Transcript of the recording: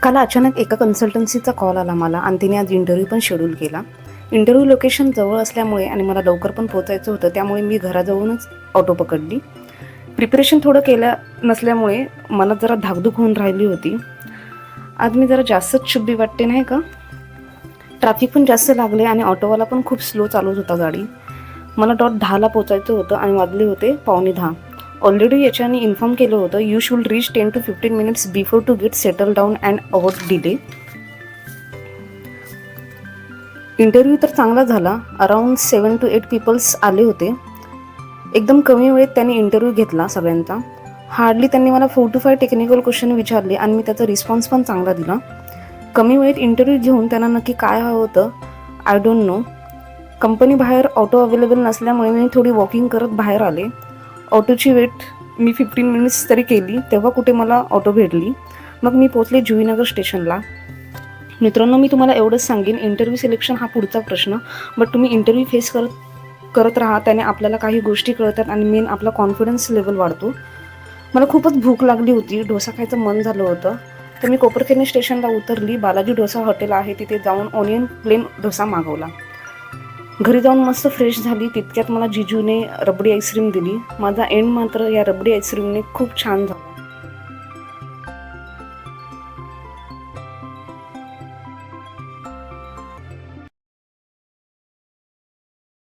काल अचानक एका कन्सल्टन्सीचा कॉल आला मला आणि तिने आज इंटरव्ह्यू पण शेड्यूल केला. इंटरव्ह्यू लोकेशन जवळ असल्यामुळे आणि मला लवकर पण पोहोचायचं होतं, त्यामुळे मी घराजवळूनच ऑटो पकडली. प्रिपरेशन थोडं केलं नसल्यामुळे मनात जरा धाकधूक होऊन राहिली होती. आज मी जरा जास्तच शुद्धी वाटते नाही का. ट्रॅफिक पण जास्त लागले आणि ऑटोवाला पण खूप स्लो चालवत होता गाडी. मला .10ला पोचायचं होतं आणि वाजले होते 9:45. ऑलरेडी याच्याने इन्फॉर्म केलं होतं, you should reach 10 to 15 minutes before to get settle down and avoid delay. Interview तर चांगला झाला. अराउंड 7 to 8 पीपल्स आले होते. एकदम कमी वेळेत त्यांनी इंटरव्ह्यू घेतला सगळ्यांचा. हार्डली त्यांनी मला 4 to 5 टेक्निकल क्वेश्चन विचारले आणि मी त्याचा रिस्पॉन्स पण चांगला दिला. कमी वेळेत इंटरव्ह्यू घेऊन त्यांना नक्की काय हवं होतं आय डोंट नो. कंपनी बाहेर ऑटो अवेलेबल नसल्यामुळे मी थोडी वॉकिंग करत बाहेर आले. ऑटोची वेट मी 15 मिनिट्स तरी केली, तेव्हा कुठे मला ऑटो भेटली. मग मी पोचले जुईनगर स्टेशनला. मित्रांनो, मी तुम्हाला एवढंच सांगेन, इंटरव्ह्यू सिलेक्शन हा पुढचा प्रश्न, बट तुम्ही इंटरव्ह्यू फेस करत राहा. त्याने आपल्याला काही गोष्टी कळतात आणि मेन आपला कॉन्फिडन्स लेवल वाढतो. मला खूपच भूक लागली होती, डोसा खायचं मन झालं होतं, तर मी कोपरखैरणे स्टेशनला उतरली. बालाजी डोसा हॉटेल आहे तिथे जाऊन ऑनियन प्लेन डोसा मागवला. घरी जाऊन मस्त फ्रेश झाली. तितक्यात मला जिजूने रबडी आईस्क्रीम दिली. माझा एंड मात्र या रबडी आईस्क्रीमने खूप छान झाला.